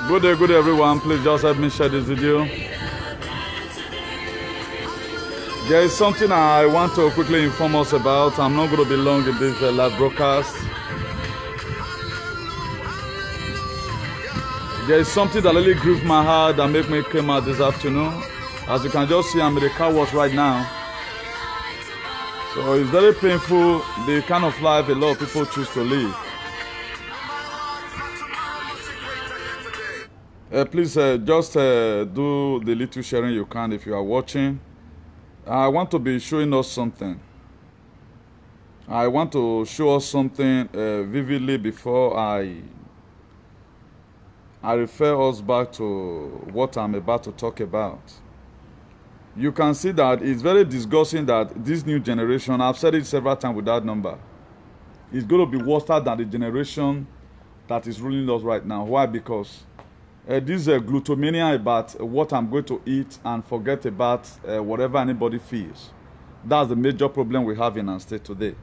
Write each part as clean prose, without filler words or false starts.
Good day everyone. Please just help me share this video. There is something I want to quickly inform us about. I'm not going to be long in this live broadcast. There is something that really grieved my heart and made me come out this afternoon. As you can just see, I'm in the car wash right now. So it's very painful, the kind of life a lot of people choose to live. Please just do the little sharing you can if you are watching. I want to be showing us something. I want to show us something vividly before I refer us back to what I'm about to talk about. You can see that it's very disgusting that this new generation, I've said it several times with that number, is going to be worse than the generation that is ruling us right now. Why? Because this is a glutomania about what I'm going to eat and forget about whatever anybody feels. That's the major problem we have in our state today.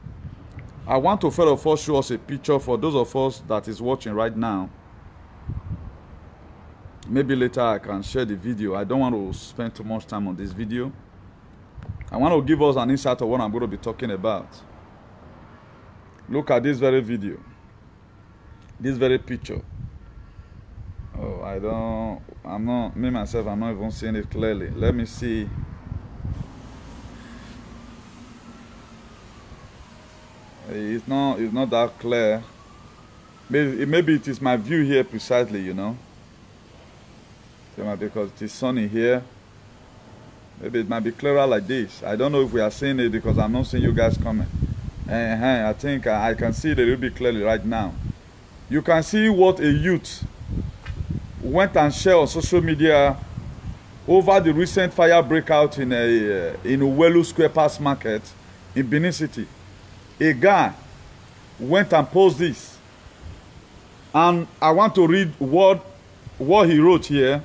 I want to first of all show us a picture for those of us that is watching right now. Maybe later I can share the video. I don't want to spend too much time on this video. I want to give us an insight of what I'm going to be talking about. Look at this very video. This very picture. Oh, I'm not even seeing it clearly. Let me see. It's not that clear. Maybe it is my view here precisely, you know. Because it is sunny here. Maybe it might be clearer like this. I don't know if we are seeing it because I'm not seeing you guys coming. I think I can see it a little bit clearly right now. You can see what a youth went and shared on social media over the recent fire breakout in Uwelu Square Pass Market in Benin City. A guy went and posted this. And I want to read what he wrote here.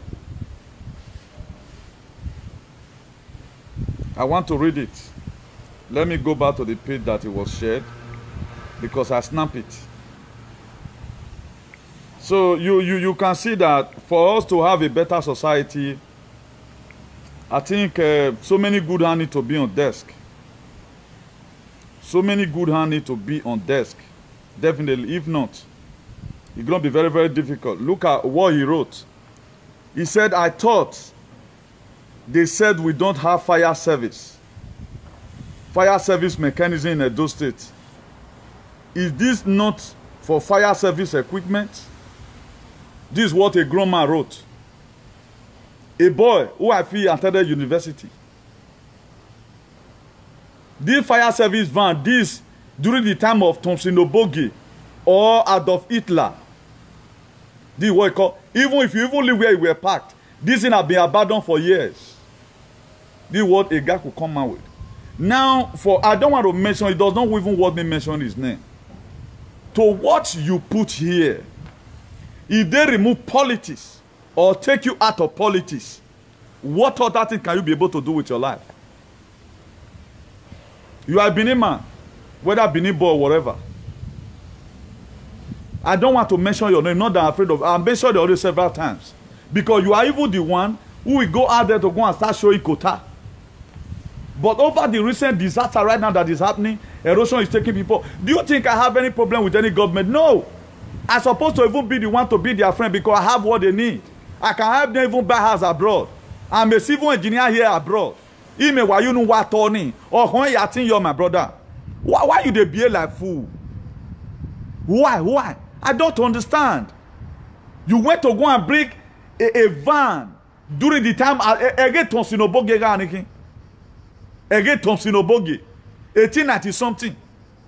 I want to read it. Let me go back to the page that it was shared because I snapped it. So you can see that for us to have a better society, I think so many good hands need to be on desk. So many good hands need to be on desk. Definitely. If not, it's going to be very, very difficult. Look at what he wrote. He said, I thought they said we don't have fire service mechanism in Edo State. Is this not for fire service equipment? This is what a grown man wrote. A boy who I feel attended university. This fire service van, this during the time of Thompson Oboge or Adolf Hitler. This is what you call, even if you even live where you were parked, this thing has been abandoned for years. This is what a guy could come out with. Now, I don't want to mention, it does not even want me to mention his name. To what you put here, if they remove politics or take you out of politics, what other thing can you be able to do with your life? You are a Benin man, whether Benin boy or whatever. I don't want to mention your name, not that I'm afraid of. I've mentioned it already several times. Because you are even the one who will go out there to go and start showing quota. But over the recent disaster right now that is happening, erosion is taking people. Do you think I have any problem with any government? No. I'm supposed to even be the one to be their friend because I have what they need. I can help them even buy house abroad. I'm a civil engineer here abroad. Ime why you know what Tony or when you think you're my brother. Why you dey behave like fool? Why? I don't understand. You went to go and break a van during the time again Thompson Oboge again Thompson Oboge 1890 something.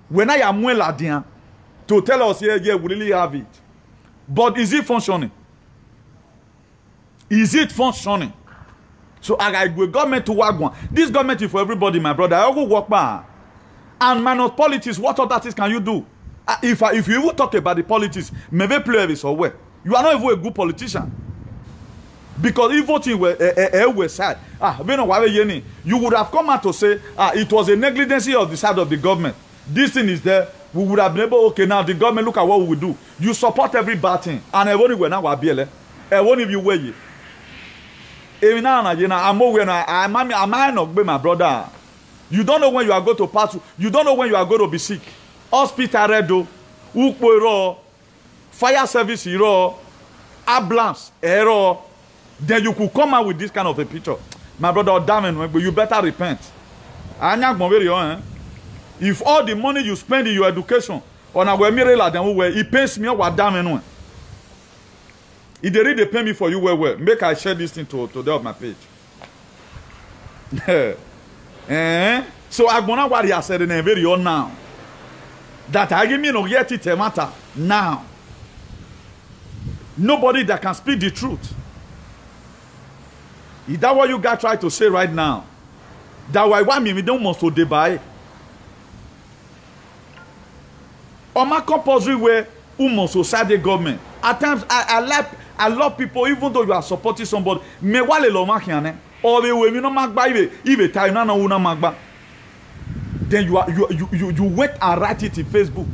When I am well ladian to tell us here, yeah, we really have it. But is it functioning? Is it functioning? So I go government to work one. This government is for everybody, my brother. I go work back. And minus politics, what other things can you do? If you even talk about the politics, maybe play this or where. You are not even a good politician. Because if voting were sad, you would have come out to say it was a negligence of the side of the government. This thing is there. We would have been able, okay, now the government, look at what we will do. You support every bad thing. And everybody will now be won't if you wear it. Even now, I'm aware now. I'm not be my brother. You don't know when you are going to pass. You don't know when you are going to be sick. Hospital redo, ukpo fire service hero, ambulance error. Then you could come out with this kind of a picture. My brother, damn it, you better repent. If all the money you spend in your education on a mirror, then it pays me what damn it. If they really pay me for you, well, make I share this thing to the of my page. So I'm gonna what he said in a video now. That I give me no yet it matter now. Nobody that can speak the truth. Is that what you guys try to say right now? That why want me don't want to debate. On my compulsory way, society government. At times I love people, even though you are supporting somebody. Me wale lo makiane. Or the way me no magba if time na una magba. Then you went and write it in Facebook.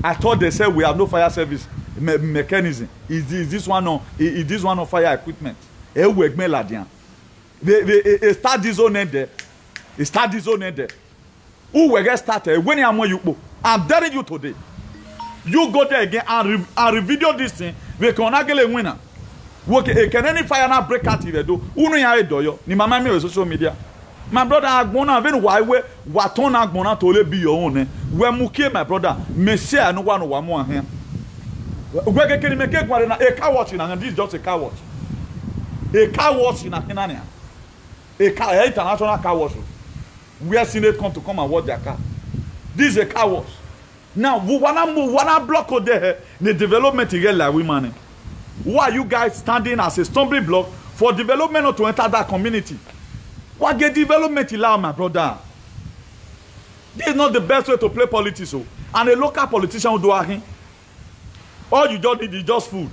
I thought they said we have no fire service mechanism. Is this one on fire equipment? They start disowning there. They start disowning there. Who will get started? When I'm telling you today. You go there again and re-video this thing. We can not get a winner. Can any fire now break out here? Do uno ya doyo? Ni mama me social media. My brother agbona even why we waton agbona to le be your own. We muke my brother. Me say I no one wa mo ahen. We can make a car watch in and this is just a car watch. A car watch in Akinania. A car international car wash. We are seeing it come and watch their car. This is a car wash. Now, we wanna block out there the development again like women. Why are you guys standing as a stumbling block for development not to enter that community? What get development allow, my brother? This is not the best way to play politics. So. And a local politician will do anything. All you just need is just food.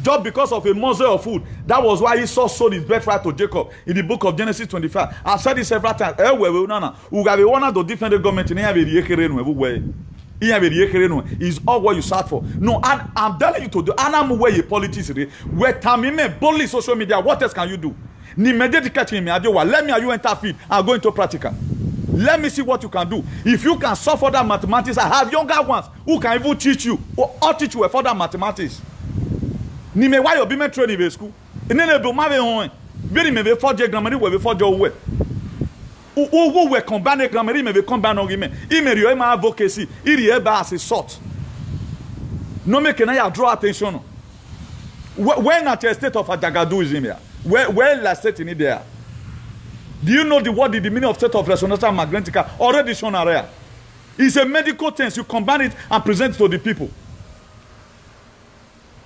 Just because of a morsel of food. That was why Esau sold his birthright to Jacob in the book of Genesis 25. I've said it several times. To defend the government is all what you search for. No, I'm telling you to do. And I'm where your politics is. Where time boldly social media. What else can you do? Let me you interfere and go into practical. Let me see what you can do. If you can solve further mathematics, I have younger ones who can even teach you or teach you further mathematics. Ni me why you be me training in school. Nene do ma be hon. Be me be for grammar we be for your way. Who we combine grammar me be combine argument. Imeri o ma advocacy. Iri e ba as a sort. No make na ya draw attention. When at a state of Ajagadu is in here. Where la state in there. Do you know what the meaning of state of resonance magnetica already shown area? It's a medical thing. You combine it and present it to the people.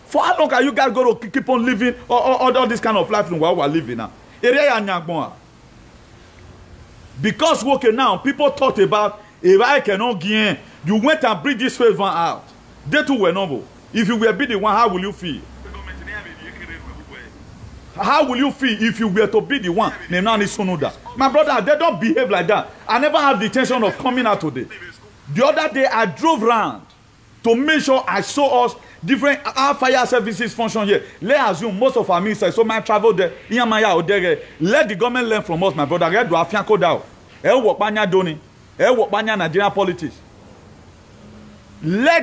For how long are you guys going to keep on living all this kind of life in what we're living now? Because okay now, people thought about if I cannot gain, you went and bring this first one out. They too were noble. If you were be the one, how will you feel? How will you feel if you were to be the one? My brother, they don't behave like that. I never had the intention of coming out today. The other day, I drove around to make sure I saw us different fire services function here. Let's assume most of our ministers, so my travel there, let the government learn from us, my brother. Let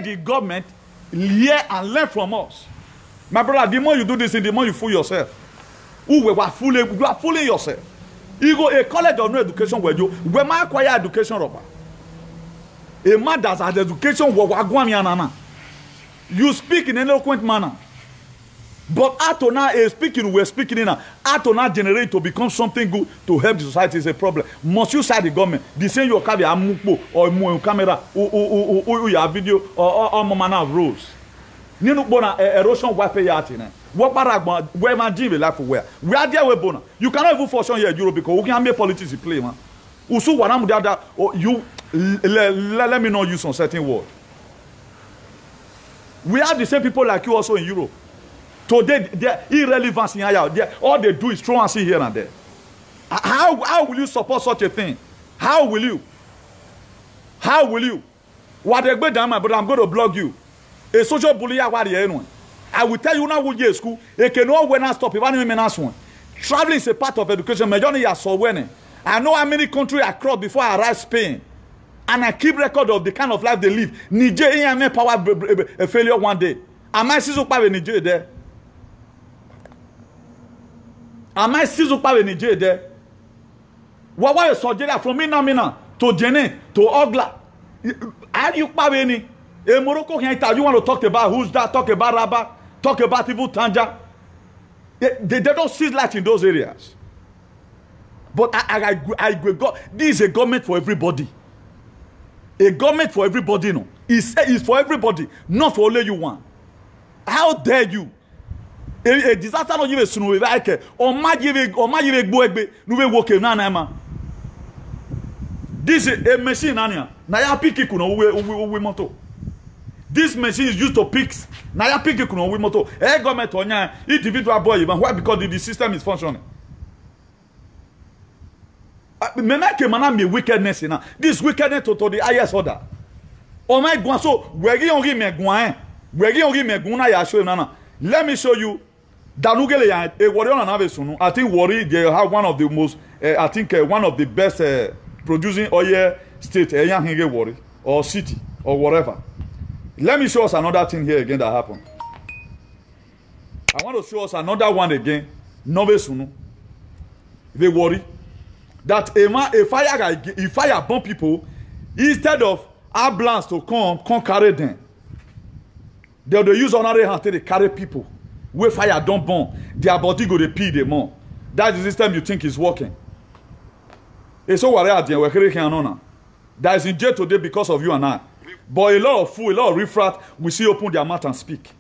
the government hear and learn from us. My brother, the more you do this, the more you fool yourself. You are fooling yourself. You go a college of no education where you where my acquire education robber. A man that has education you speak in an eloquent manner. But Atona is speaking, we're speaking in Atona generate to become something good to help the society is a problem. Must you side the government? The same you carry a mupo or camera or your video or manner of rules. Nino bona erosion wipe yatin. What baragba where my gym life where? We are there with bona. You cannot even force on here Europe because we can make politics play, man. Usu wanam dada or you let me not use some certain word. We have the same people like you also in Europe. Today, their irrelevance in here, all they do is throw and see here and there. How will you support such a thing? How will you? How will you? What they go down, but I'm going to blog you. A social bully, I will tell you now, we go school. It can no when I stop. If I don't one. Traveling is a part of education. Majority are so winning. I know how many countries I crossed before I arrived Spain. And I keep record of the kind of life they live. Nigeria may power a failure one day. Am I still power in Nigeria there? Am I still power in Nigeria there? What is Nigeria from Minamina to Jene to Ogla? Are you power any? In Morocco, you want to talk about who's that? Talk about Rabat? Talk about Ibu Tanja? They don't see light in those areas. But I this is a government for everybody. A government for everybody, no. It's for everybody, not for only you one. How dare you? A disaster no give sunu we ake. O ma give gbo egbe, nu we woke na na ma. This is a machine na ya pick kuno we moto. This machine is used to pick. Na ya pick kuno we moto. Government onya individual boy even why because the system is functioning. Me wickedness now. This wickedness to the highest order. Oh my God! So let me show you. I think Warri they have one of the most. I think one of the best producing oil state. Warri or city or whatever. Let me show us another thing here again that happened. I want to show us another one again. Nove Sunu. They worry. That a fire bomb people, instead of ambulance to come carry them, they use another hand to carry people. Where fire don't burn, their body go to pee them more. That's the system you think is working. It's so worried that is in jail today because of you and I. But a lot of fool, a lot of riffraff will see open their mouth and speak.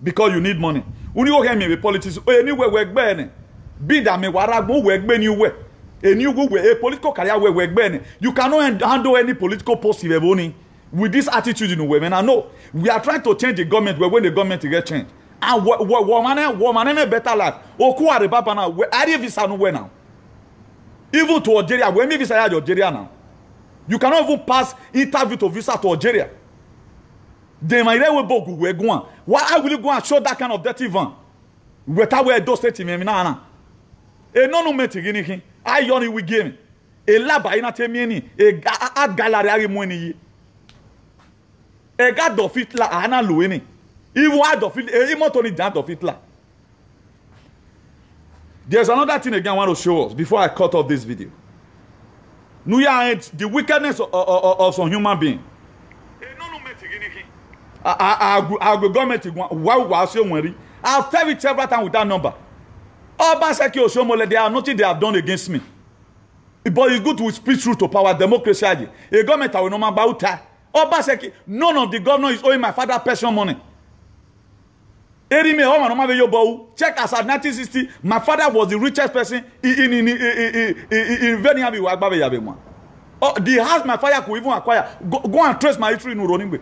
Because you need money. When you hear me with politics, anywhere we're burning. Be that me waragbo we're burning you. A new a political career where we're burning. You cannot handle any political post with this attitude in women. I know we are trying to change the government when the government get changed. And woman better life. Oku are baba now. Are you visa nowhere now? Even to Algeria, when me visa Algeria now. You cannot even pass interview to visa to Algeria. They might will go. Why will you go and show that kind of dirty van? Without where those state me na. E no meti gini. I yoni we game. E laba ina temi ni. E ad gallery ari mo ni. E ga do fitla ana lo ni. Even ad of it e moto ni dat of fitla. There's another thing again I want to show us before I cut off this video. The wickedness of some human being. I'll tell you several times with that number. There are nothing they have done against me. But it's good to speak truth to power, democracy. A government I will know about that. None of the governor is owing my father personal money. Check as at 1960, my father was the richest person in Veniabi. The house my father could even acquire. Go and trace my history in Uroningwe.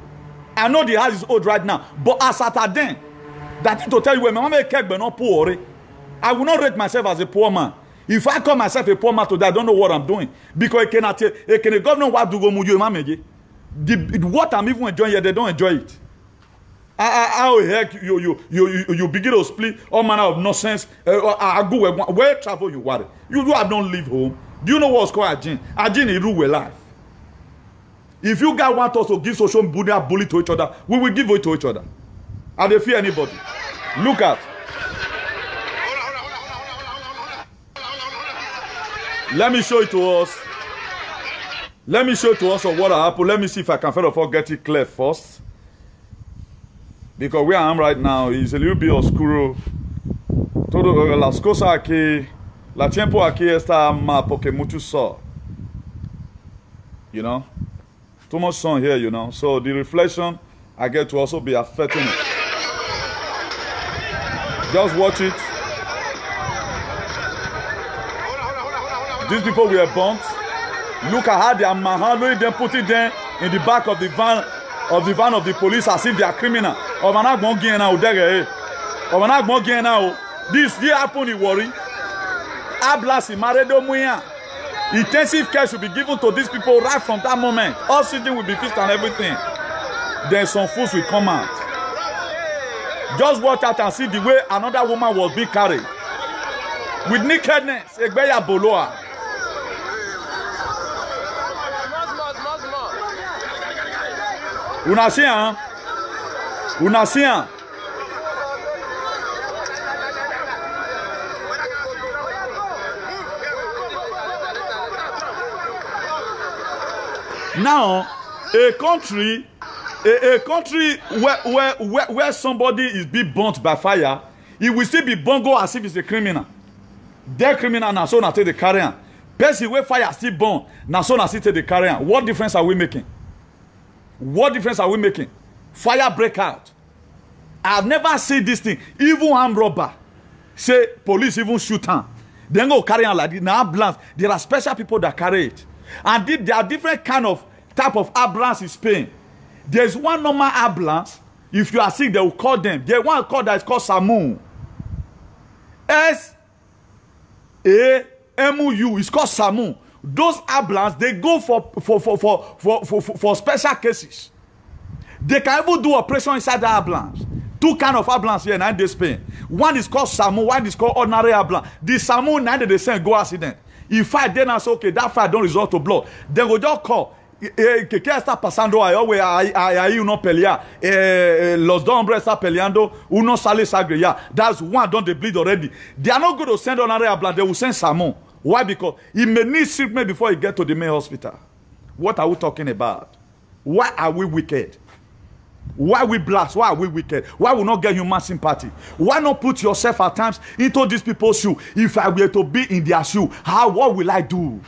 I know the house is old right now, but as at then, that to tell you when my mama kept not poor, I will not rate myself as a poor man. If I call myself a poor man today, I don't know what I'm doing. Because it cannot tell a governor what do go muju. What I'm even enjoying here, they don't enjoy it. How heck you begin to split all manner of nonsense. Where travel you worry? You have don't leave home. Do you know what's called Ajin? Ajin is rule life. If you guys want us to give social media bully to each other, we will give it to each other. I don't fear anybody. Look at. Let me show it to us. Let me show it to us of what happened. Let me see if I can first of all get it clear first. Because where I am right now is a little bit oscuro. Todo las cosas aquí, la tiempo aquí está mal porque mucho sol. You know? Too much sun here, you know. So the reflection I get to also be affecting it. Just watch it. These people were burnt. Look at how they are manhandling them, putting them in the back of the van of the police as if they are criminal. This year happened in Warri. Ablas in Maredo Muya. Intensive care should be given to these people right from that moment. Oxygen will be fixed and everything. Then some fools will come out. Just watch out and see the way another woman was being carried. With nakedness. Egbeya Boloa. Una see, hein? Una see, hein? Now, a country where somebody is being burnt by fire, he will still be bongo as if he's a criminal. Their criminal now so na take the carrier. Person where fire still burn, now so na still take the carrier. What difference are we making? What difference are we making? Fire break out. I've never seen this thing. Even armed robber, say police even shoot him. Then go carry on like this. Now ambulance, there are special people that carry it. And there are different kind of type of ambulance in Spain. There's one normal ambulance. If you are sick, they will call them. There's one called that is called SAMU. SAMU. It's called SAMU. Those ambulance, they go for special cases. They can even do operation inside the ambulance. Two kind of ambulance here in Spain. One is called SAMU, one is called ordinary ambulance. The SAMU, now they send go accident. If fight, then I say, okay, that fight don't result to blood. Then go just call. Que está pasando ahí uno pelea, los dos hombres está peleando, uno sale sangre, yeah. That's one, don't they bleed already. They are not going to send ordinary ambulance, they will send SAMU. Why? Because he may need treatment before he get to the main hospital. What are we talking about? Why are we wicked? Why we blast? Why are we wicked? Why we not get human sympathy? Why not put yourself at times into these people's shoe? If I were to be in their shoe, what will I do?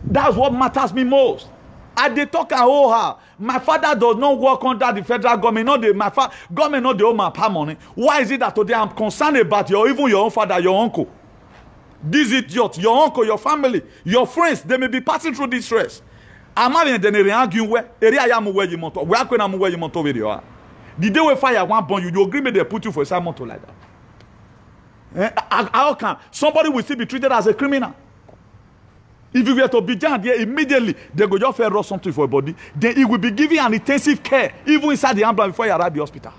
That's what matters me most. I dey talk and hold her. My father does not work under the federal government. My government not the own my pa money. Why is it that today I'm concerned about even your own father, your uncle? This idiot, your uncle, your family, your friends, they may be passing through this stress. I'm having the arguing where area am where you motor. Where can I where you motor video? The day we fire one bomb, you agree me they put you for a motor like that. How can somebody will still be treated as a criminal? If you were to be down there immediately, they go just rub something for your body. Then it will be given an intensive care, even inside the ambulance before you arrive at the hospital.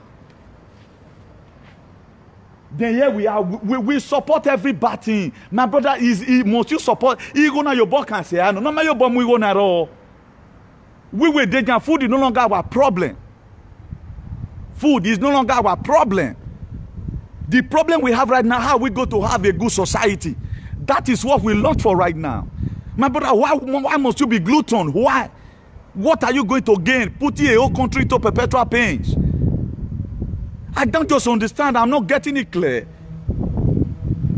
Then here we are. We support everybody. My brother must you support. He go now your boy can say, no, no, your boy we go now all. We were danger. Food is no longer our problem. Food is no longer our problem. The problem we have right now, how we go to have a good society. That is what we look for right now. My brother, why must you be glutton? Why? What are you going to gain? Putting a whole country to perpetual pains. I don't just understand. I'm not getting it clear.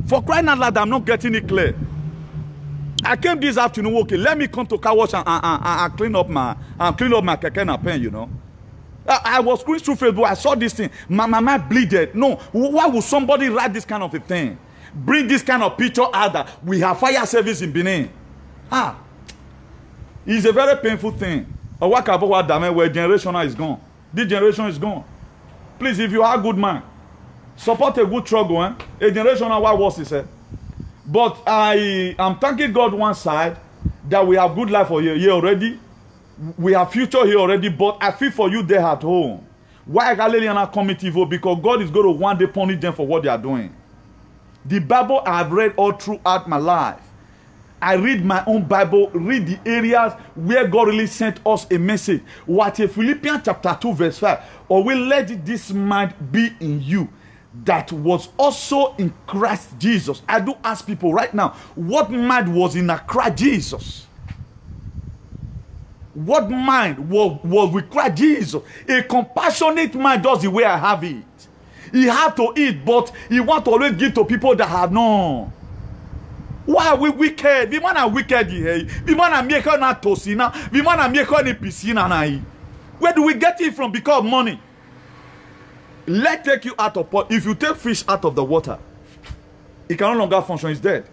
For crying out loud, I'm not getting it clear. I came this afternoon, okay, let me come to car wash and clean up my keke and pen, you know. I was going through Facebook, I saw this thing. My mind bleeded. No, why would somebody write this kind of a thing? Bring this kind of picture out that we have fire service in Benin. It's a very painful thing. Where generational is gone. This generation is gone. Please, if you are a good man, support a good struggle. A generational what was it? But I am thanking God one side that we have good life for here already. We have future here already, but I feel for you there at home. Why Galilean committee vote? Because God is going to one day punish them for what they are doing. The Bible I have read all throughout my life. I read my own Bible, read the areas where God really sent us a message. What in Philippians chapter 2 verse 5. Or will let this mind be in you that was also in Christ Jesus. I do ask people right now, what mind was in a Christ Jesus? What mind was with Christ Jesus? A compassionate mind does the way I have it. He had to eat, but he want to always give to people that have none. Why are we wicked? The man are wicked here. The man are making na tosina. The man are making a piscina na. Where do we get it from? Because of money. Let's take you out of pot. If you take fish out of the water, it can no longer function. It's dead.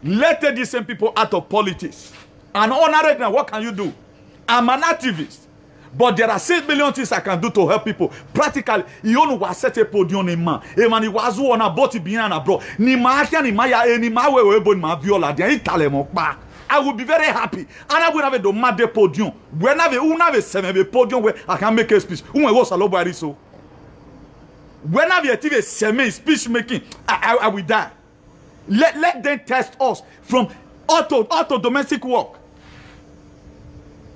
Let's take these same people out of politics. And honor it now. What can you do? I'm an activist. But there are 6 million things I can do to help people. Practically, he only was set a podium in man. A man, he was one about to be in a bro. Ni Martian, ni Maya, ni Mawe, ni ma viola, the Italian. I will be very happy. And I will have a domade podium. When I have a podium where I can make a speech. Who was a low so? When I be a TV speech making, I will die. Let them test us from auto domestic work.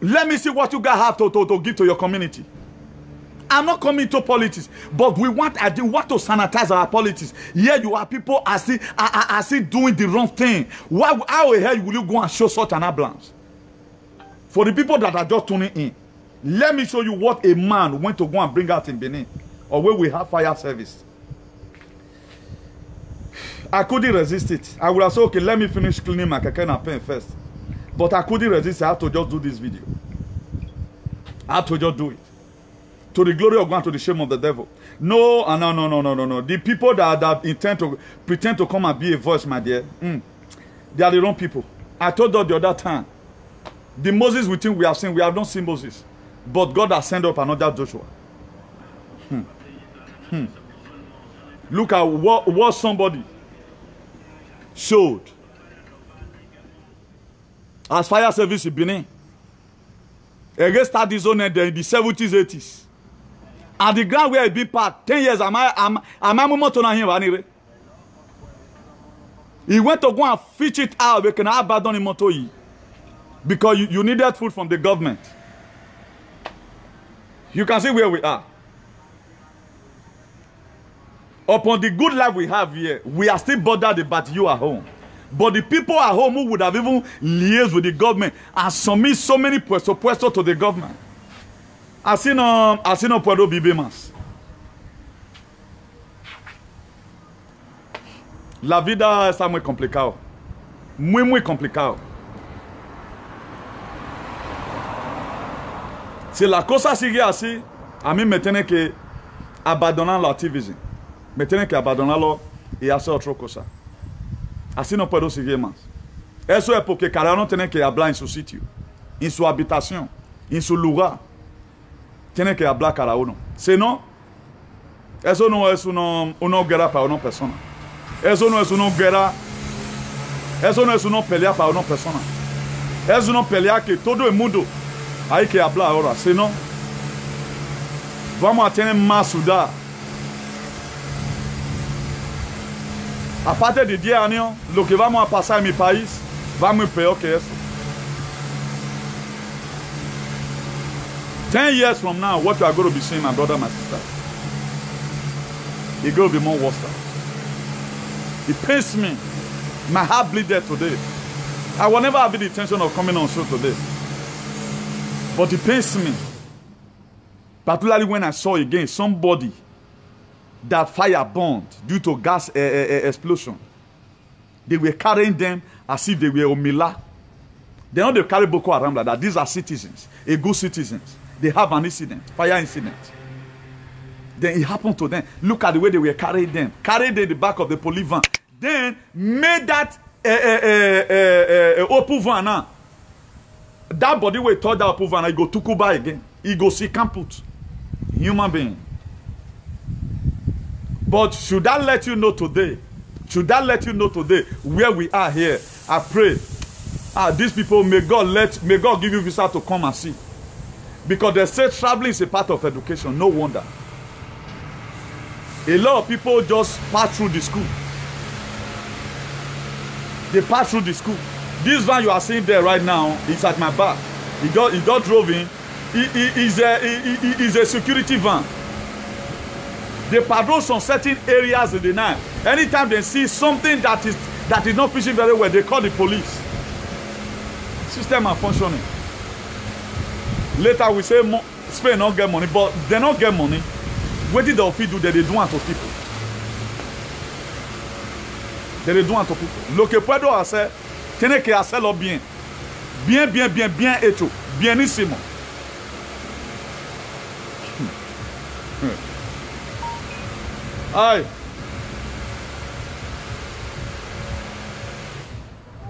Let me see what you guys have to give to your community. I'm not coming to politics, but we want to sanitize our politics. Here you are, people are still doing the wrong thing. How the hell will you go and show such an ambulance? For the people that are just tuning in, let me show you what a man went to go and bring out in Benin, or where we have fire service. I couldn't resist it. I would have said, okay, let me finish cleaning my keke and pen first. But I couldn't resist. I had to just do this video. I had to just do it. To the glory of God, to the shame of the devil. No. The people that intend to pretend to come and be a voice, my dear, they are the wrong people. I told you the other time, the Moses we think we have seen, we have not seen Moses. But God has sent up another Joshua. Look at what somebody showed as fire service in Benin. Against started this zone in the 70s, 80s. And the ground where it be parked, 10 years, he went to go and fetch it out. We can abandon him because you needed food from the government. You can see where we are. Upon the good life we have here, we are still bothered about you at home. But the people at home who would have even liaised with the government and submit so many puestos to the government. Así no puedo vivir más. La vida está muy complicado. Muy complicado. Si la cosa sigue así, a mí me tiene que abandonar el activismo. Me tiene que abandonarlo y hacer otra cosa. Así no puedo seguir más. Eso es porque cada uno tiene que hablar en su sitio, en su habitación, en su lugar. Tiene que hablar cada uno. Si no, eso no es una guerra para una persona. Eso no es una guerra. Eso no es una pelea para una persona. Es una pelea que todo el mundo hay que hablar ahora. Si no, vamos a tener más sudar. Aparte de 10 años, lo que vamos a pasar en mi país va muy peor que eso. 10 years from now, what you are going to be seeing, my brother, my sister, it's going to be more worse. It pains me. My heart bleeded today. I will never have the intention of coming on show today. But it pains me. Particularly when I saw again somebody that fire burned due to gas explosion. They were carrying them as if they were Omila. They don't they carry Boko Haram like that. These are citizens, a good citizens. They have an incident, fire incident. Then it happened to them. Look at the way they were carrying them. Carried in the back of the police van. Then made that open van now. That body we thought that open van, he go Tukuba again. He go see Kamput. Human being. But should that let you know today? Should that let you know today where we are here? I pray. These people, may God give you visa to come and see. Because they say traveling is a part of education. No wonder. A lot of people just pass through the school. They pass through the school. This van you are seeing there right now is at my back. He got drove in. He's a security van. They patrol some certain areas in the night. Anytime they see something that is not fishing very well, they call the police. System are functioning. Later we say Spain don't get money, but they don't get money. What did the office do? They do unto people. They do unto people. Lo que puedo hacer, tiene que hacerlo bien. Bien hecho. Bienísimo. Ay.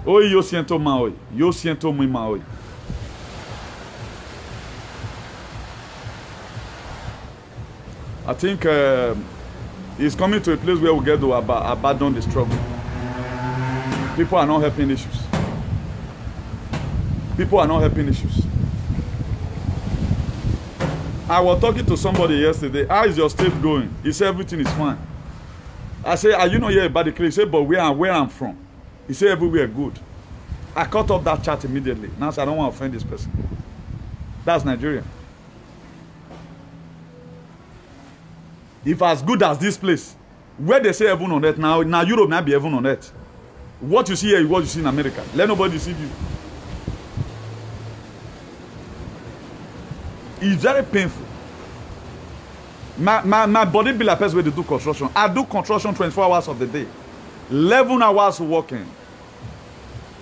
Hoy yo siento mal hoy. Yo siento muy mal hoy. I think it's coming to a place where we get to abandon the struggle. People are not helping issues. People are not helping issues. I was talking to somebody yesterday. How is your state going? He said everything is fine. I said, are you not here about the case? He said, but where I'm from? He said everywhere good. I cut off that chat immediately. Now I said, I don't want to offend this person. That's Nigeria. If as good as this place, where they say heaven on earth, now Europe now be heaven on earth. What you see here is what you see in America. Let nobody deceive you. It's very painful. My body be like person where they do construction. I do construction 24 hours of the day. 11 hours working.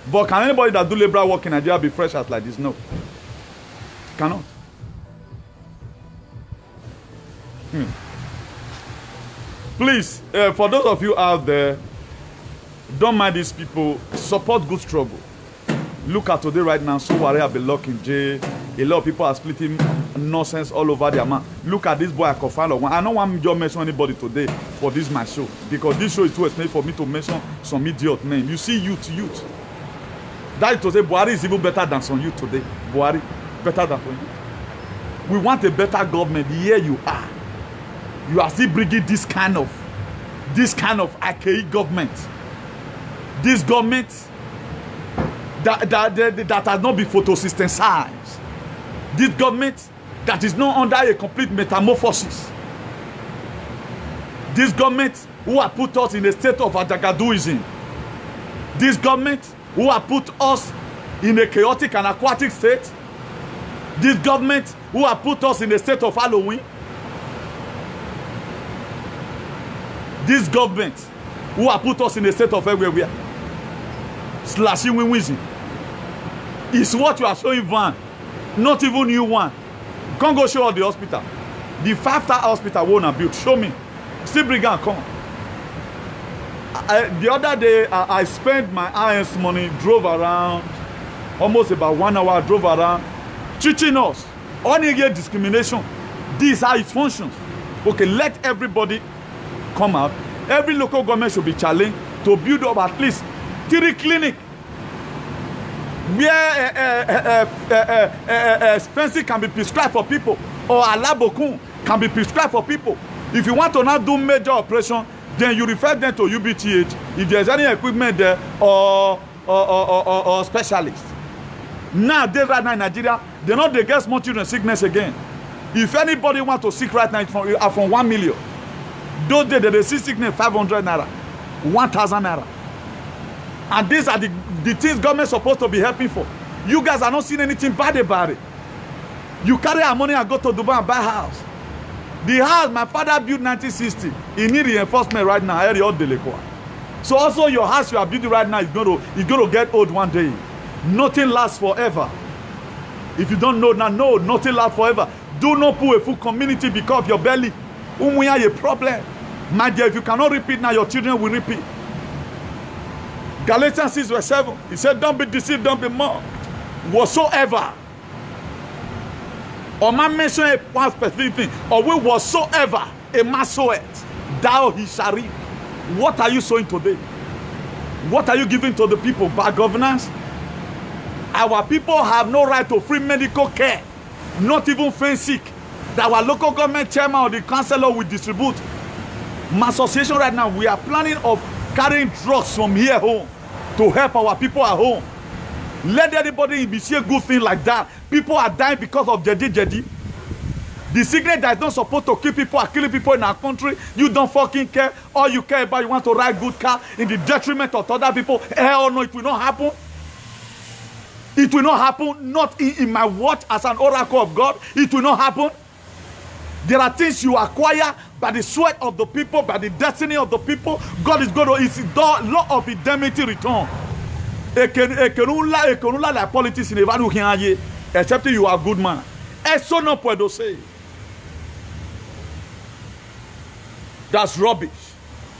But can anybody that do labor work in Nigeria be fresh as like this? No. Cannot. Please, for those of you out there, don't mind these people. Support good struggle. Look at today right now. Sowore have been locked in jail. A lot of people are splitting nonsense all over their mouth. Look at this boy I confirmed. I don't want to mention anybody today for this my show. Because this show is too expensive for me to mention some idiot name. You see youth. That is to say Buhari is even better than some youth today. Buhari, better than some youth. We want a better government. Here you are. You are still bringing this kind of archaic government. This government that has not been photosynthesized. This government that is not under a complete metamorphosis. This government who have put us in a state of Ajagaduism. This government who have put us in a chaotic and aquatic state. This government who have put us in a state of Halloween. This government who have put us in a state of everywhere. Slashing win-win. It's what you are showing Van. Not even you one. Come go show all the hospital. The 5-star hospital won't build. Show me. Still bring and come. The other day, I spent my IS money, drove around, almost about 1 hour, drove around, teaching us on discrimination. This is how it functions. Okay, let everybody come out. Every local government should be challenged to build up at least 3 clinics where fencing can be prescribed for people, or alabokun can be prescribed for people. If you want to now do major operation, then you refer them to UBTH if there's any equipment there or specialists. Now, they right now in Nigeria, they're not the get small children sickness again. If anybody want to sick right now, it's from 1 million. Those days they see sickness 500 naira, 1,000 naira. And these are the things government supposed to be helping for. You guys are not seeing anything bad about it. You carry our money and go to Dubai and buy a house. The house my father built 1960, it need reinforcement right now. So also your house you are building right now is going to get old one day. Nothing lasts forever. If you don't know now, no, nothing lasts forever. Do not put a full community because of your belly. We have a problem. My dear, if you cannot repeat now, your children will repeat. Galatians 6 verse 7. He said, don't be deceived, don't be mocked. Whatsoever. Or man mention a one specific thing. Or we whatsoever a man soweth, thou he shall reap. What are you sowing today? What are you giving to the people? Bad governance? Our people have no right to free medical care. Not even faint sick. That our local government chairman or the councillor will distribute. My association right now, we are planning of carrying drugs from here home to help our people at home. Let anybody be see a good thing like that. People are dying because of jadi. The sickness that is not supposed to kill people are killing people in our country. You don't fucking care. All you care about, you want to ride good car in the detriment of other people. Hell no, it will not happen. It will not happen. Not in my watch as an oracle of God. It will not happen. There are things you acquire by the sweat of the people, by the destiny of the people. God is going to, it's the law of indemnity return. Ekenula like politics in Evanu Hianye, except you are a good man. Eso no puedo say. That's rubbish.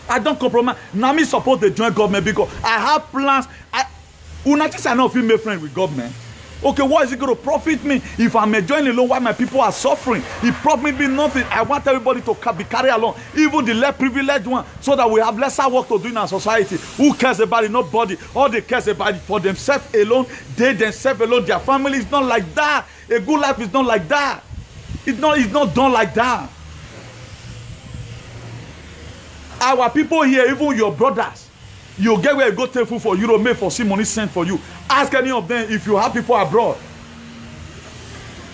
I don't compromise. Now me support the joint government because I have plans. Unatis are not female friend with government. Okay, what is it going to profit me if I'm enjoying alone while my people are suffering? It profit me nothing. I want everybody to be carried along, even the less privileged one, so that we have lesser work to do in our society. Who cares about it? Nobody. All they care about it for themselves alone. They themselves alone. Their family is not like that. A good life is not like that. It's not done like that. Our people here, even your brothers, you get where you go take food for Europe, make for see money sent for you. Ask any of them if you have people abroad.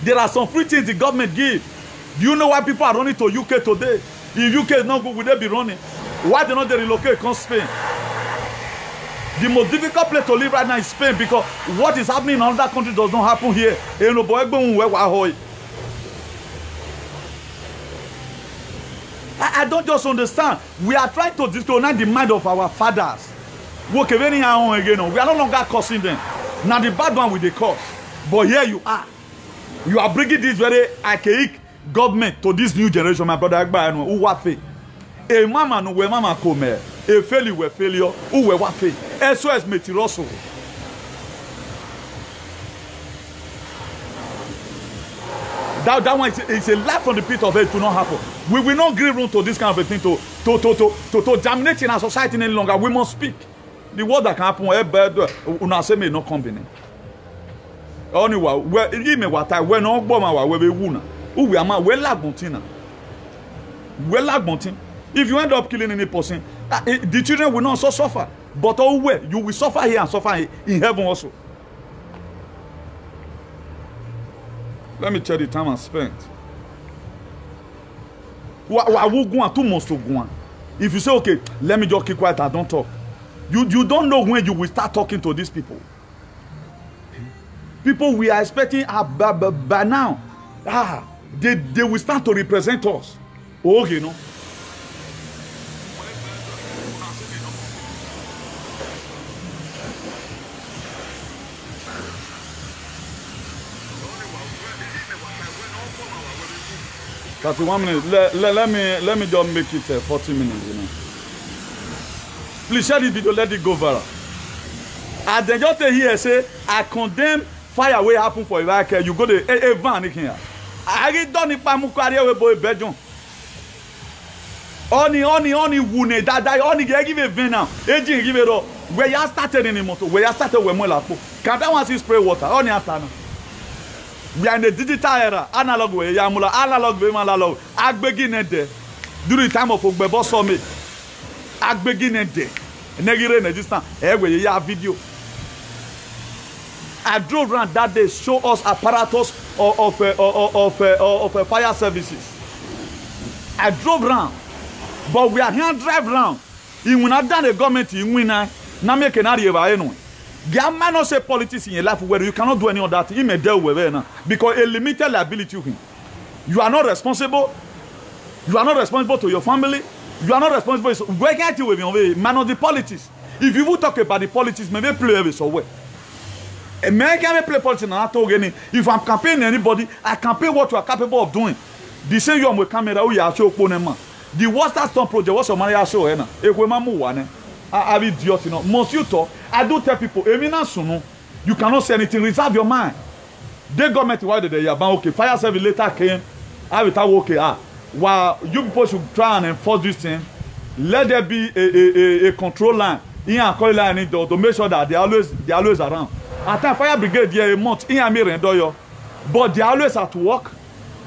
There are some free things the government give. Do you know why people are running to UK today? If UK is not good, will they be running? Why do not they relocate come Spain? The most difficult place to live right now is Spain, because what is happening in another country does not happen here. I don't just understand. We are trying to disconnect the mind of our fathers. We are no longer cursing them. Now the bad one with the curse. But here you are. You are bringing this very archaic government to this new generation, my brother. Who are faith? A mama no we mama come. A failure we failure. Who we what faith? SOS metiroso. That one is a life from the pit of hell to not happen. We will not give room to this kind of a thing to germinate in our society any longer. We must speak. The word that can happen, una say may not come in. Anyway, we no gboma we be wuna. We are we lagbontina. We lagbontin. If you end up killing any person, the children will not so suffer. But always you will suffer here and suffer in heaven also. Let me check the time I spent. If you say, okay, let me just keep quiet, I don't talk. You don't know when you will start talking to these people. People we are expecting by now, they will start to represent us. Oh, you know. That's 1 minute. Let me just make it 40 minutes. You know. Please share this video. Let it go viral. And then just here say, I condemn fire wey happen for Iraq. You go to a van here. I don't need to carry away boy Belgium. Only wune that die. Only give a van now. Agent give it all. Where you started in the motor. Where you started with more lapo. Can that one see spray water? Only after now. We are in the digital era, analog way, yamula, analog way, analog. I begin it there. During the time of Ogbebo Summit, I begin it there. Negire Nejistan, everywhere you have video. I drove around that day, show us apparatus of fire services. I drove around, but we are here drive around. If we not done the government, we now make an area anyway. There might not say politics in your life where you cannot do any of that. You may deal with it now. Because a limited liability. You are not responsible. You are not responsible to your family. You are not responsible. Where can't you with me? Man of the politics. If you will talk about the politics, maybe play with so well. American play politics and not talk any. If I'm campaigning anybody, I campaign what you are capable of doing. The same you are with camera, you are show the Water Stone project, what's your money I show? I be idiot, you know. Must you talk? I do tell people, you cannot say anything. Reserve your mind. The government, why did they have? Okay, fire service later came. I will tell okay. While you people should try and enforce this thing, let there be a control line. In a call line to make sure that they always around. At time fire brigade here a month in America, but they always at work.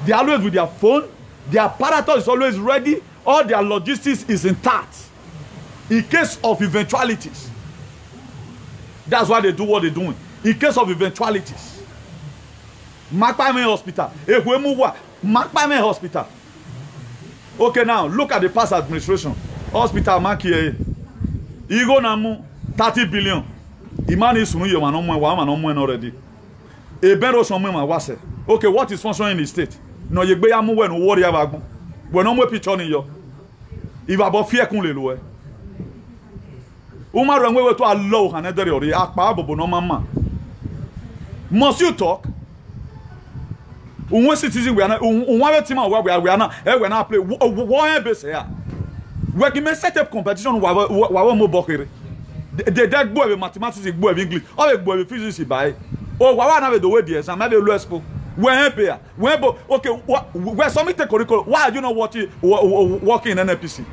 They always with their phone. Their apparatus is always ready. All their logistics is intact. In case of eventualities. That's why they do what they're doing. In case of eventualities. Makpame Hospital. Makpame Hospital. Okay, now look at the past administration. Hospital Makie. Igo namu 30 billion. Imani sunu ye man already. Ebero shomwe wase. Okay, what is functioning in the state? No yegbe ya mu we no worry abagbon. We no mo picture ni yo. If about fear kun le lo e. Umar Rangwe to allow another or the no mama. Must you talk? One citizen we are not one team where we are not play one base here. We can set up competition while more bokere. The dead boy mathematics boy English, all boy physics by. Oh, why have the way there? I'm not the lowest. Where okay, where submit the curriculum. Why are you not working in NPC?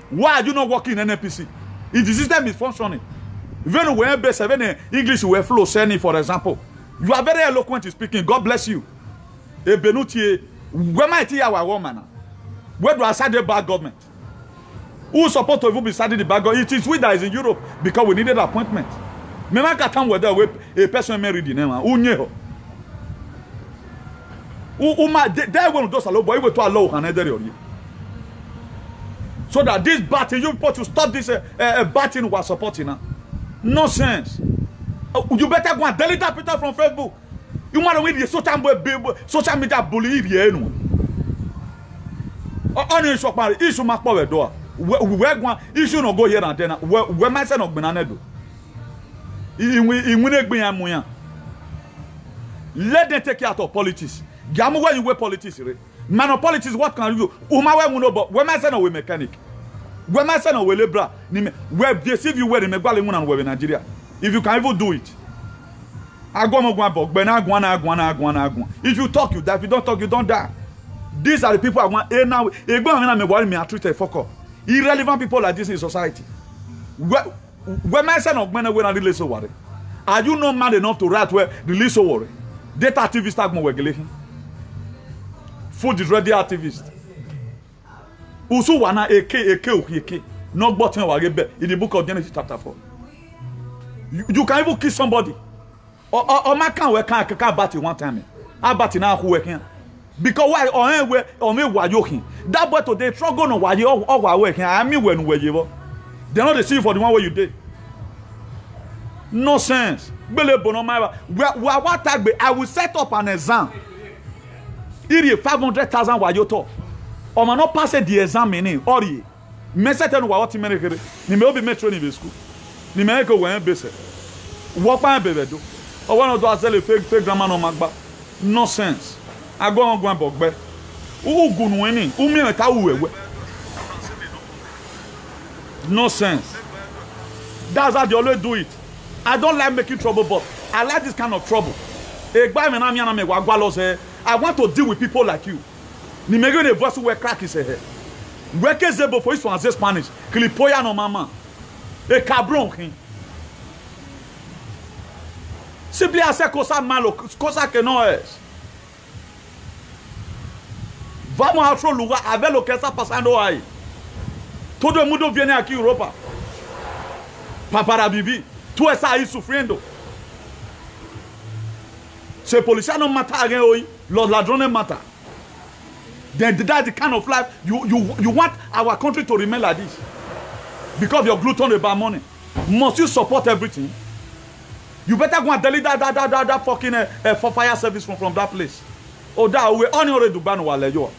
Why are you not working in NPC? If the system is functioning, when we have English will flow, sending for example, you are very eloquent in speaking. God bless you. A Benutier, Where might he our woman? Where do I side the bad government? Who's supposed to even be siding the bad government? It is we that is in Europe because we needed appointment. Remember that time where a person married the name. Who knew? They won't do so, but we to allow another. So that this batting, you people to stop this batting we are supporting now. Nonsense. You better go and delete that picture from Facebook. You want to win the social media bully here. On your shop, issue my power door. Where one issue no go here and then. Where my son of Benanedo. Let them take you out of politics. Gamu where you wear politics, man of politics, what can you do? Umawe muno, but where my son away mechanic. Where my son away lebra. Where they see you wear the Megbali Mun and wear in Nigeria. If you can even do it. If you talk, you die. If you don't talk, you don't die. These are the people I want. Now, irrelevant people like this in society. Where my son of men are released so worry. Are you not mad enough to write where release so worry? Data activists are more regulation. Food is ready activist. Usu wana eke. Not button in the book of Genesis chapter 4. You can even kill somebody. Or my can work can't bat one time. I bat now who working. Because why or me why joking. That boy today struggle no why you all working. I mean when we you. They're not the same for the one where you did. No sense. I will set up an exam. It is 500,000 why you talk. Or man not pass the exam in or ye. Me certain what you make it. Ni me obi metro ni school. Ni me ko wen base. What pan bebe do. Or one of those sell fake grammar no magba. Nonsense. I go on bogbe. Who gun winning? Who me ta uwe. Nonsense. That's how they always do it. I don't like making trouble, but I like this kind of trouble. I want to deal with people like you. Ni me go ne voice where crack is here. Where que zebo for isso fazer Spanish. Clipoia no mama. E cabrão quem? Simples hacer cosas malo, cosas que no es. Vamos a otro lugar a ver lo que está pasando ahí. Todo el mundo viene aquí a Europa para vivir. Tú estás ahí sufriendo. Si el policía no mata a alguien hoy, los ladrones matan. Then that's the kind of life you want our country to remain like this. Because you're glutton about money. Must you support everything? You better go and delete that fucking for fire service from that place. Oh, that we only Dubai no wale yo.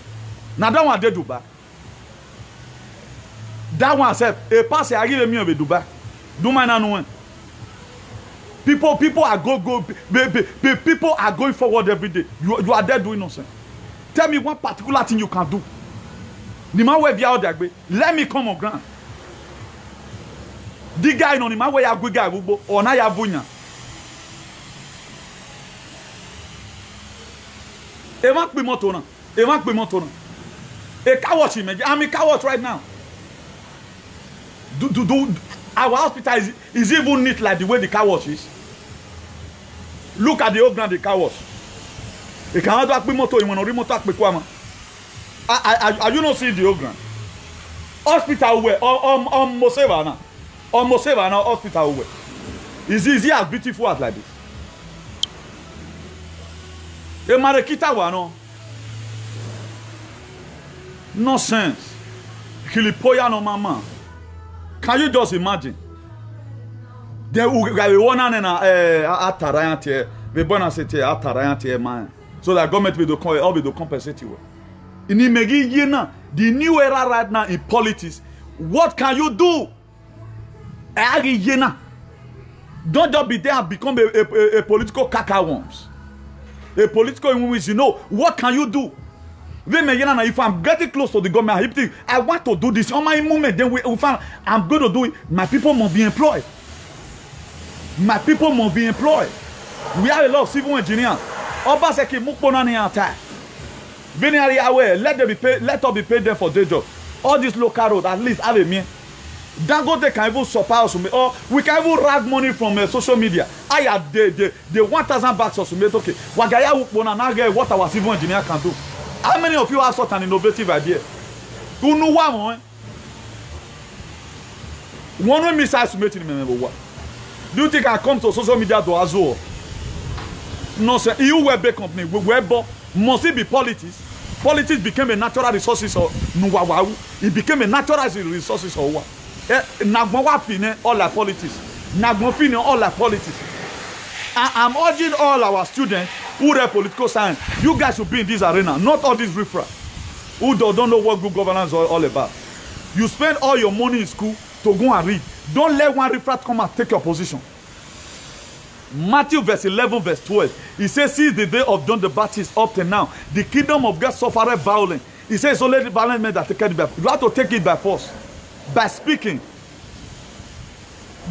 Now that one dey Dubai. That one said, a pass I give me over Dubai. Do my no. People are people are going forward every day. You are there doing nothing. Tell me one particular thing you can do. The man where be out there, let me come on ground. The guy no the man where ya go guy or na ya bunya. E wan pe moto na. E car wash me. I'm a car wash right now. Our hospital is even neat like the way the car wash is. Look at the old ground the car wash. E can do pe moto you remote pe kwa ma. Are you not see the old ground? Hospital where almost ever now. Almost ever now hospital where. Is easy as beautiful as like this. E marekita wa no. Nonsense. Kilipoya no mama. Can you just imagine? Then we want na atarayantie. We bona sete atarayantie man. So that government will do compensate you. In the new era right now in politics, what can you do? Don't just be there and become a political cacaworms. A political woman, you know, what can you do? If I'm getting close to the government, I want to do this on my moment, then we find I'm going to do it. My people must be employed. My people must be employed. We have a lot of civil engineers. Let them be paid, let us be paid them for their job. All these local roads, at least have a mean. Dangote can even surpass me, or we can even rag money from social media. I had the 1,000 bags of cement. Okay, what our civil engineer can do. How many of you have such an innovative idea? Who know what? One way missiles made in what? Do you think I come to social media to Azure? No, sir. You were a big company. Must it be politics? Politics became a natural resources or it became a natural resources or what? All like politics. All like politics. I'm urging all our students who are political science, you guys should be in this arena, not all this riffraff who don't know what good governance is all about. You spend all your money in school to go and read. Don't let one riffraff come and take your position. Matthew verse 11 verse 12. He says, since the day of John the Baptist up to now, the kingdom of God suffered violence. He says, only the violent men that take it by force. You have to take it by force. By speaking.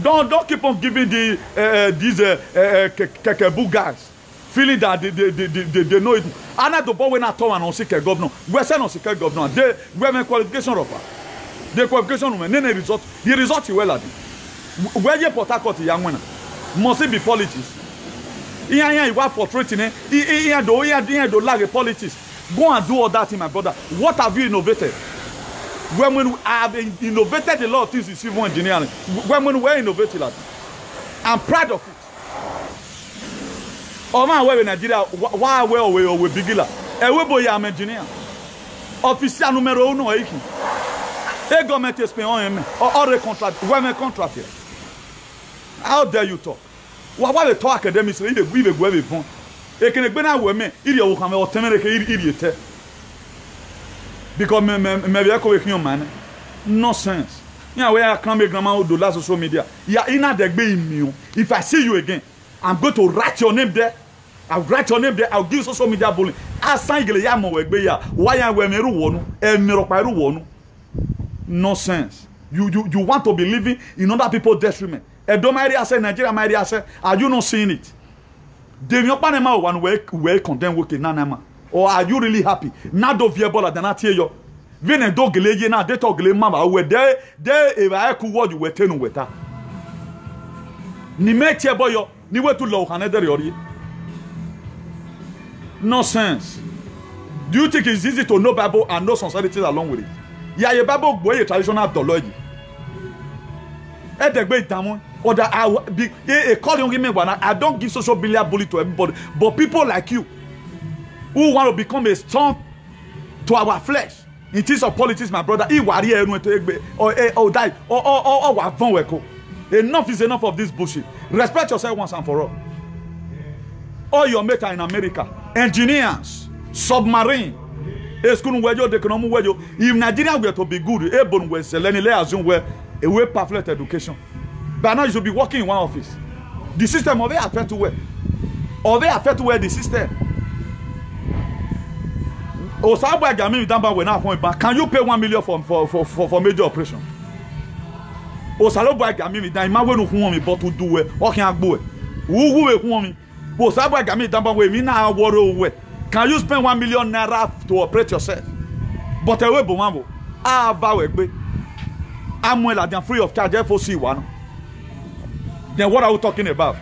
Don't keep on giving these kekebu guys feeling that they know it. I not the boy when I told an on governor. We send on governor. They women qualification of the qualification women. Then the result you well at it. Where you Port Harcourt young women must it be politics. Here you are portraying it. Here do like politics. Go and do all that in my brother. What have you innovated? When we have innovated a lot of things in civil engineering, when we were innovating that, I'm proud of it. Oh man, where in Nigeria, why we begila? We boy am engineer. Official numero uno iki. The government is paying on him or the contract, women contract here. How dare you talk? Why they talk academics? They we go every phone. They can be now women. Ili o kame o temere ke ili because maybe I come your man. Nonsense. Yeah, where I come grandma do last social media. Yeah, in that me. If I see you again, I'm going to write your name there. I'll write your name there. I'll give social media bullying. I sign ya mo wegbe ya. Why am we meru wonu? Mero pa ru wonu. Nonsense. You want to be living in other people's detriment. Don't my say Nigeria my area say, are you not seeing it? Dem your panema one way condemn working nanama. Or are you really happy? Now do viable than that here. Vene do geleye na de to gele mama we de e ba ku word we tenu weta. Ni metie boyo ni we to law Canada yori. Nonsense. Do you think it's easy to know Bible and know society along with it? Yeah, your Bible boy traditional theology. E de gbe itamu or that I be a calling me when I don't give social media bully to everybody, but people like you who want to become a storm to our flesh in terms of politics, my brother. Enough is enough of this bullshit. Respect yourself once and for all. All your mates are in America, engineers, submarine. If Nigeria were to be good, a way perfect education. But now you should be working in one office. The system of it affect to where? Or they affect to where the system. Oh, can you pay 1 million for major operation? Oh, Salobo Gami, Dama who want me but to do it. What can I do? Who want me? Oh, Salobo Gami, Dama, we now water away. Can you spend 1 million naira to operate yourself? But a way, Bomambo, I'm well at free of charge FOC one. Then what are we talking about?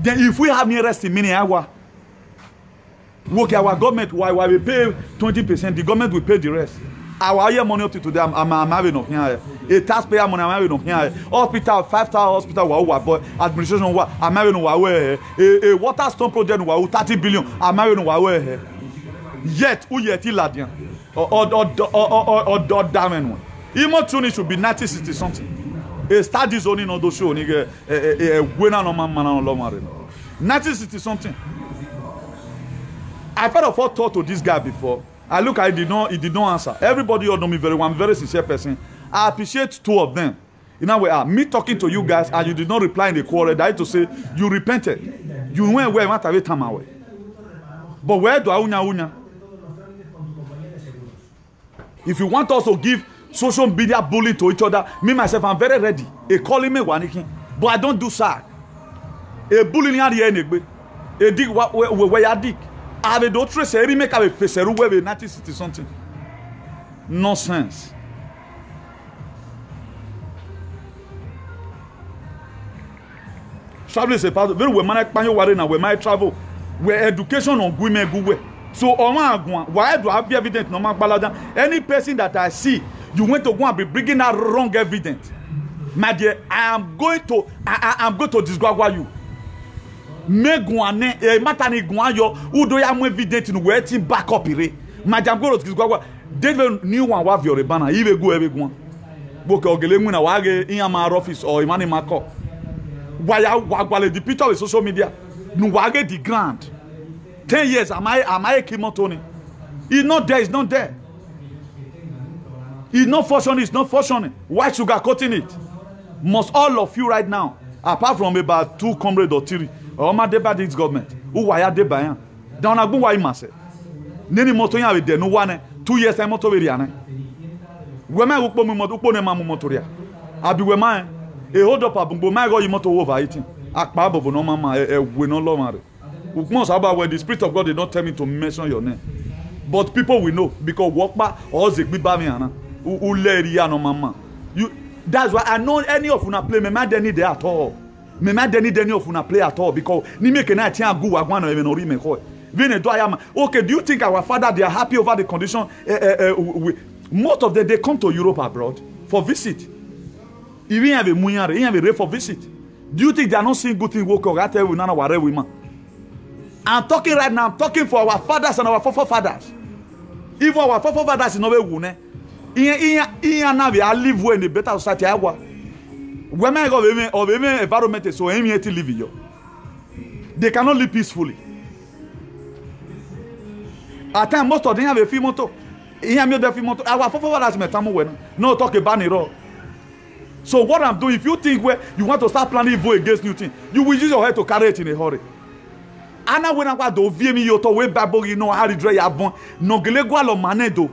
Then if we have nearest in many hours, okay, our government, why we pay 20%, the government will pay the rest. Our year money up to today, I'm having no here. A taxpayer money, I'm having no here. Hospital, 5-star hospital, but administration, I'm having no way. A water stone project, 30 billion, I'm having no way. Yet, who yet Iladian or Diamond one. Imo Tuni should be 1960 something. A study zoning on those show, nigga, a winner no man on Lomarin. 1960 something. I've heard of all talk to this guy before. I look at it, he did not answer. Everybody all know me very well. I'm a very sincere person. I appreciate two of them. In a way, me talking to you guys and you did not reply in the quarrel. I had to say you repented. You went where you want time away. But where do I unya? If you want us to give social media bullying to each other, me myself, I'm very ready. They calling me one, but I don't do sad. A bullying at the end, a dig where you dig. I have a trace, I make a face, a 1960 something. Nonsense. Travel is a part of very we manage panyo ware na we might travel where education on women go way So, why do I have evidence? No man, any person that I see, you want to go and be bringing out wrong evidence. My dear, I am going to disqualify you. Me guane, matani guanyo, udo ya mu evidence in waiting back up here. My dear, I'm going to disqualify. David new one wa your banner. He will go every one. Book ogele mu na wage in my office or imani mako. Why the picture of social media? No wage the grant. 10 years, am I a Kimotoni? It's not there, it's not there. It's not functioning, it's not functioning. Why sugarcoating it? Must all of you right now, apart from about 2 comrades or 3, or my deba this government, who wire deba yan? Down a good way masse. Nini motoya with the no one 2 years I motoriana. Wema upo mumoto ne mamu motoria. Abi wema e hold up abumbo my go you moto overeating. Akpa bobo no mama we no law marry. About where the Spirit of God did not tell me to mention your name. But people will know because Walkba or Zigbibamiana who lady no mama. That's why I know any of una play me mad any day at all. Me mad any of una play at all because ni make na tia go wagwan even ori me ko. Okay, do you think our father they are happy over the condition? Most of them they come to Europe abroad for visit. Even have a munyare, even have a rate for visit. Do you think they are not seeing good things work or at every nana whatever we man? I'm talking right now. I'm talking for our fathers and our forefathers. Even our forefathers in Norway, wune. I live in a better society. When I go of environment, so I'm here to live here. They cannot live peacefully. At times, most of them have a few moto. Our forefathers no talk about it all. So what I'm doing, if you think where you want to start planning evil against new thing, you will use your head to carry it in a hurry. Ana when I do vie mi yoto we Bible you know how to dry abon no gele gwa lo manedo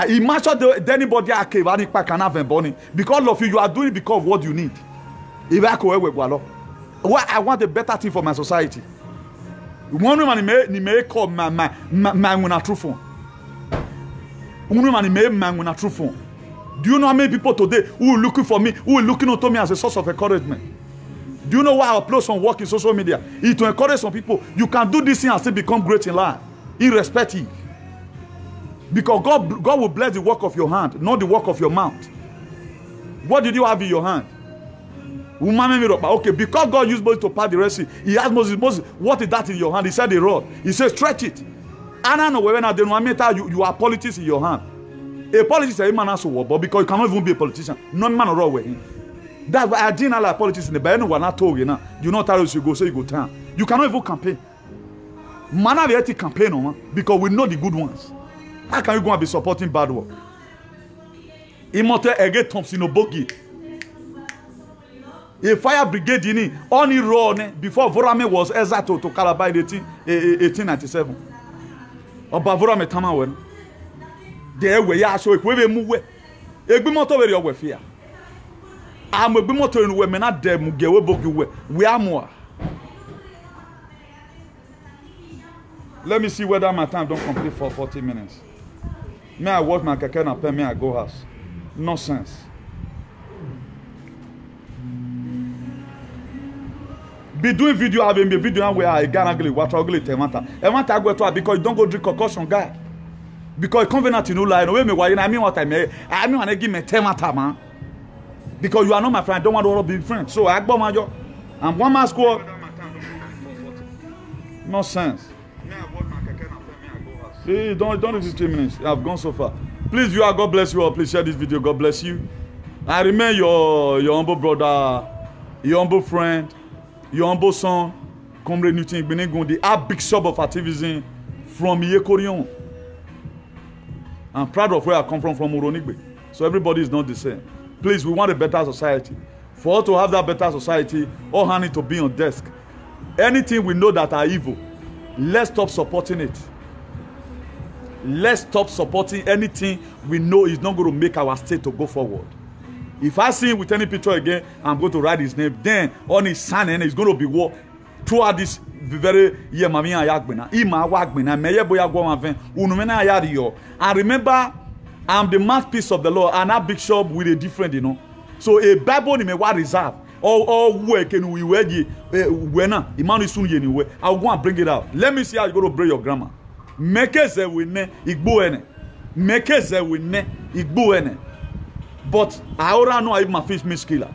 imagine the anybody ake ba ni pa kana ven boni because of you are doing it because of what you need. If I go we gwa lo why I want a better thing for my society. One man ni me call my nguna true phone. One man ni me nguna true phone. Do you know how many people today who are looking for me, who are looking to me as a source of encouragement? Do you know why I upload some work in social media? It's to encourage some people. You can do this thing and still become great in life, irrespective. Because God will bless the work of your hand, not the work of your mouth. What did you have in your hand? Okay, because God used Moses to part the Red Sea, he asked Moses, what is that in your hand? He said the rod. He said, stretch it. And I know when I don't you are politics in your hand. A politician is a man also, but because you cannot even be a politician, no man or with him. That's why I didn't allow politics in the but anyone not told you now. You know how you go, so you go town. You cannot even campaign. Man have to campaign on because we know the good ones. How can you go and be supporting bad work? Immortal Ege Thompson Obogi. A fire brigade in only run before Vorame was exiled to Calabar in 1897. Oba Vorame Tamawen. There we are so we move. Egbimoto were your fear. I'm a bimoto in women at them we are more. Let me see whether my time don't complete for 40 minutes. May I watch my keke and pay me I go house. Nonsense. Be doing video having be video where I gonna go what ugly temata. I want to go to because you don't go drink concussion guy. Because covenant you know lie no way me why I mean what I mean want to give me temata man. Because you are not my friend, I don't want to be friends. So I go my job. And one man score. No sense. Hey, don't do 15 minutes. I've gone so far. Please, you are God bless you all. Please share this video. God bless you. I remain your humble brother, your humble friend, your humble son, Comrade Newton Igbeneghu, the Archbishop of activism from Iyekorion. I'm proud of where I come from Oronigbe. So everybody is not the same. Please, we want a better society. For us to have that better society, all hands need to be on desk. Anything we know that are evil, let's stop supporting it. Let's stop supporting anything we know is not going to make our state to go forward. If I see him with any picture again, I'm going to write his name. Then on his son, and it's going to be war throughout this very year. And remember, I'm the mouthpiece of the Lord, and that big shop with a different, you know. So a Bible in what reserve or where can we wear the when I'll go and bring it out. Let me see how you go to bring your grammar. Meke ze wine igbo ene. Meke ze wine igbo ene. But ahora no hay más miskila.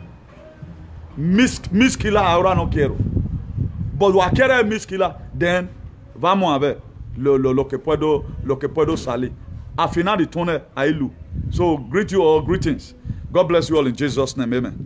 Miskila ahora no quiero. But wakere miskila, then vamos a ver lo que puedo salir. A final de túnel, ailu. So greet you all, greetings. God bless you all in Jesus' name, amen.